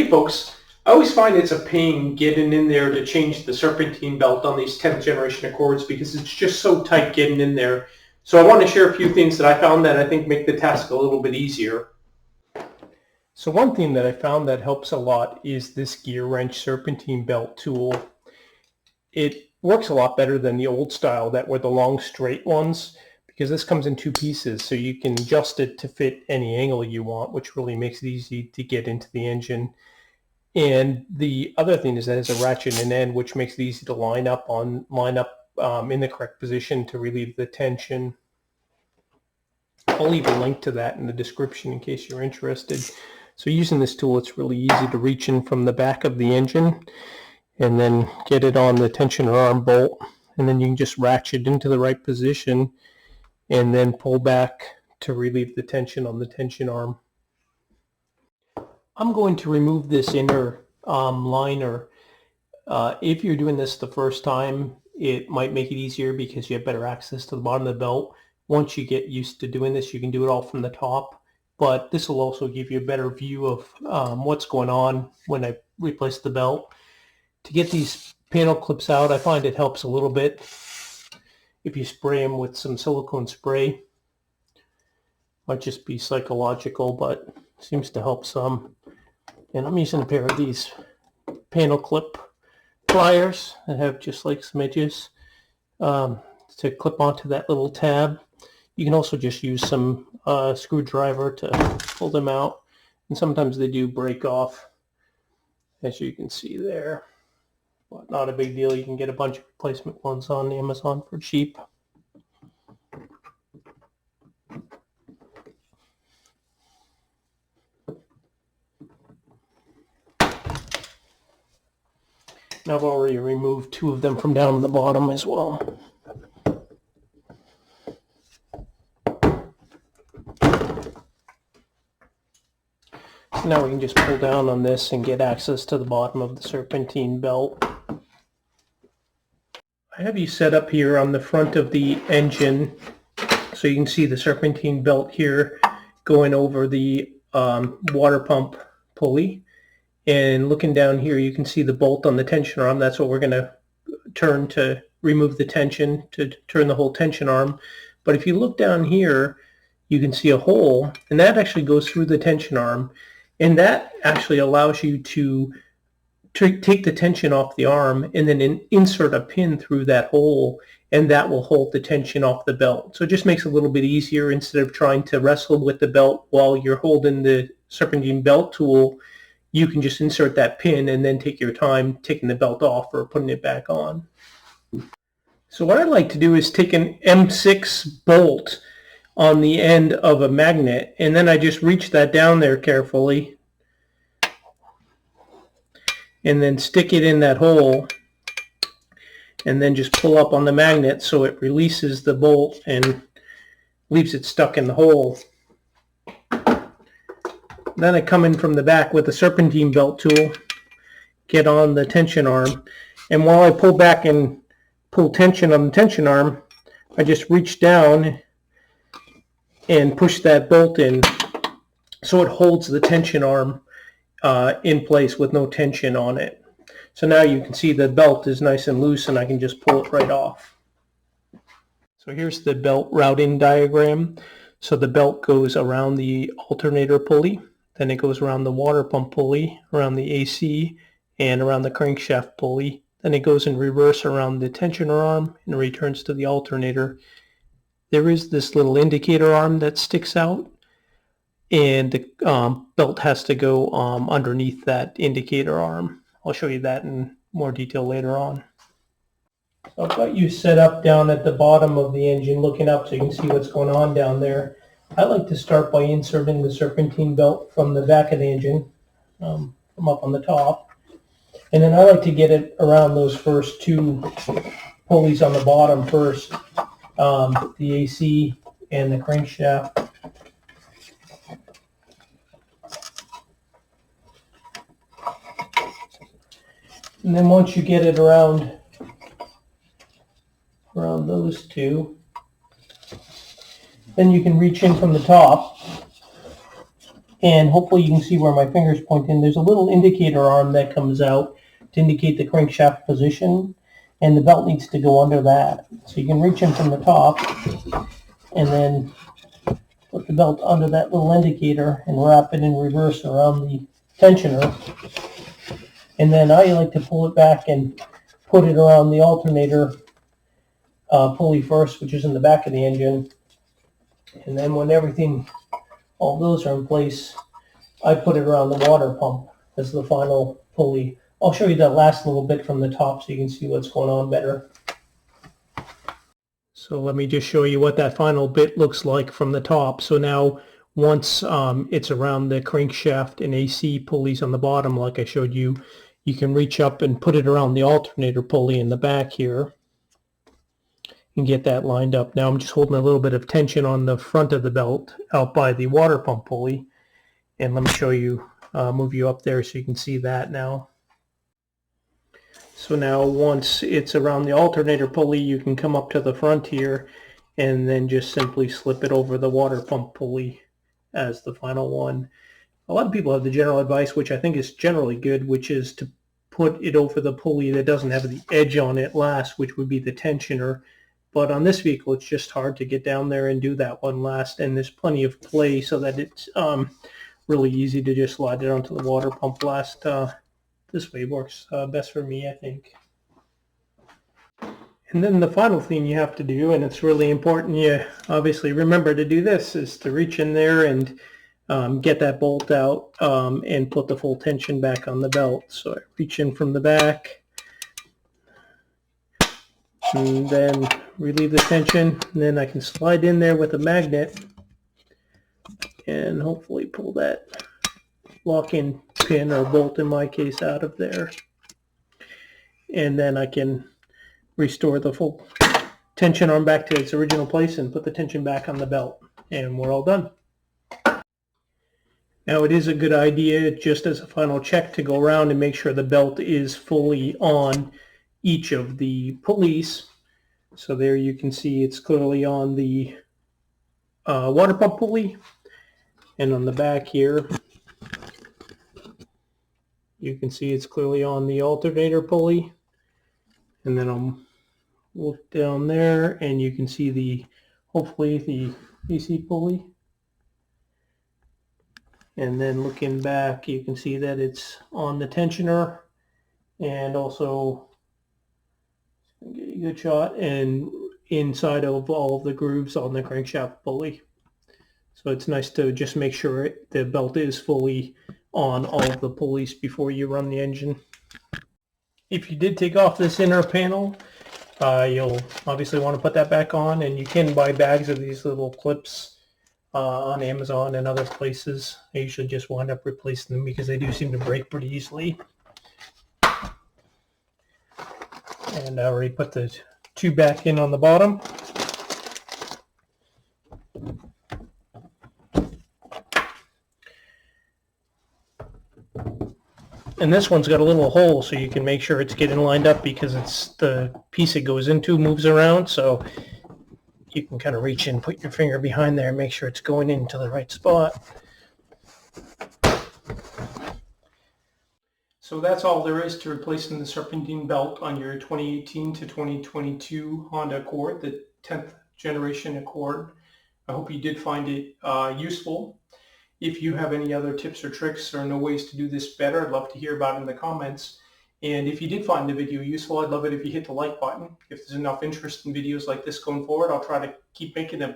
Hey folks, I always find it's a pain getting in there to change the serpentine belt on these 10th generation Accords because it's just so tight getting in there. So I want to share a few things that I found that I think make the task a little bit easier. So one thing that I found that helps a lot is this GearWrench Serpentine Belt tool. It works a lot better than the old style that were the long straight ones, because this comes in two pieces, so you can adjust it to fit any angle you want, which really makes it easy to get into the engine. And the other thing is that it's a ratchet and end, which makes it easy to line up in the correct position to relieve the tension. I'll leave a link to that in the description in case you're interested. So using this tool, it's really easy to reach in from the back of the engine and then get it on the tensioner arm bolt, and then you can just ratchet into the right position and then pull back to relieve the tension on the tension arm. I'm going to remove this inner liner. If you're doing this the first time, it might make it easier because you have better access to the bottom of the belt. Once you get used to doing this, you can do it all from the top, but this will also give you a better view of what's going on when I replace the belt. To get these panel clips out, I find it helps a little bit if you spray them with some silicone spray. Might just be psychological, but seems to help some. And I'm using a pair of these panel clip pliers that have just like some edges to clip onto that little tab. You can also just use some screwdriver to pull them out, and sometimes they do break off, as you can see there. But not a big deal. You can get a bunch of replacement ones on Amazon for cheap. Now I've already removed two of them from down on the bottom as well. So now we can just pull down on this and get access to the bottom of the serpentine belt. I have you set up here on the front of the engine, so you can see the serpentine belt here going over the water pump pulley. And looking down here, you can see the bolt on the tension arm. That's what we're going to turn to remove the tension, to turn the whole tension arm. But if you look down here, you can see a hole, and that actually goes through the tension arm. And that actually allows you to take the tension off the arm and then insert a pin through that hole, and that will hold the tension off the belt. So it just makes it a little bit easier. Instead of trying to wrestle with the belt while you're holding the serpentine belt tool, you can just insert that pin and then take your time taking the belt off or putting it back on. So what I like to do is take an M6 bolt on the end of a magnet, and then I just reach that down there carefully and then stick it in that hole, and then just pull up on the magnet so it releases the bolt and leaves it stuck in the hole. Then I come in from the back with the serpentine belt tool, get on the tension arm, and while I pull back and pull tension on the tension arm, I just reach down and push that bolt in so it holds the tension arm in place with no tension on it. So now you can see the belt is nice and loose, and I can just pull it right off. So here's the belt routing diagram. So the belt goes around the alternator pulley, then it goes around the water pump pulley, around the AC, and around the crankshaft pulley. Then it goes in reverse around the tensioner arm and returns to the alternator. There is this little indicator arm that sticks out, and the belt has to go underneath that indicator arm. I'll show you that in more detail later on. So I've got you set up down at the bottom of the engine looking up so you can see what's going on down there. I like to start by inserting the serpentine belt from the back of the engine, from up on the top. And then I like to get it around those first two pulleys on the bottom first, the AC and the crankshaft. And then once you get it around those two, then you can reach in from the top And hopefully you can see where my finger's pointing. There's a little indicator arm that comes out to indicate the crankshaft position, and the belt needs to go under that. So you can reach in from the top and then put the belt under that little indicator and wrap it in reverse around the tensioner. And then I like to pull it back and put it around the alternator pulley first, which is in the back of the engine. And then when all those are in place, I put it around the water pump as the final pulley. I'll show you that last little bit from the top so you can see what's going on better. So let me just show you what that final bit looks like from the top. So now once it's around the crankshaft and AC pulleys on the bottom, like I showed you, you can reach up and put it around the alternator pulley in the back here and get that lined up. Now I'm just holding a little bit of tension on the front of the belt out by the water pump pulley. And let me show you, move you up there so you can see that now. So now once it's around the alternator pulley, you can come up to the front here and then just simply slip it over the water pump pulley as the final one. A lot of people have the general advice, which I think is generally good, which is to put it over the pulley that doesn't have the edge on it last, which would be the tensioner. But on this vehicle, it's just hard to get down there and do that one last, and there's plenty of play so that it's really easy to just slide it onto the water pump last. This way works best for me, I think. And then the final thing you have to do, and it's really important you obviously remember to do this, is to reach in there and get that bolt out and put the full tension back on the belt. So I reach in from the back and then relieve the tension, and then I can slide in there with a magnet and hopefully pull that lock-in pin or bolt in my case out of there, and then I can restore the full tension arm back to its original place and put the tension back on the belt, and we're all done. Now it is a good idea, just as a final check, to go around and make sure the belt is fully on each of the pulleys. So there you can see it's clearly on the water pump pulley, and on the back here you can see it's clearly on the alternator pulley, and then I'll look down there and you can see hopefully the AC pulley, and then looking back you can see that it's on the tensioner, and also get a good shot and inside of all of the grooves on the crankshaft pulley. So it's nice to just make sure the belt is fully on all of the pulleys before you run the engine. If you did take off this inner panel, you'll obviously want to put that back on, and you can buy bags of these little clips on Amazon and other places. I usually just wind up replacing them because they do seem to break pretty easily. And I already put the two back in on the bottom. And this one's got a little hole so you can make sure it's getting lined up, because it's the piece it goes into moves around, so you can kind of reach in, put your finger behind there and make sure it's going into the right spot. So that's all there is to replacing the serpentine belt on your 2018 to 2022 Honda Accord, the 10th generation Accord. I hope you did find it useful. If you have any other tips or tricks or know ways to do this better, I'd love to hear about it in the comments. And if you did find the video useful, I'd love it if you hit the like button. If there's enough interest in videos like this going forward, I'll try to keep making them.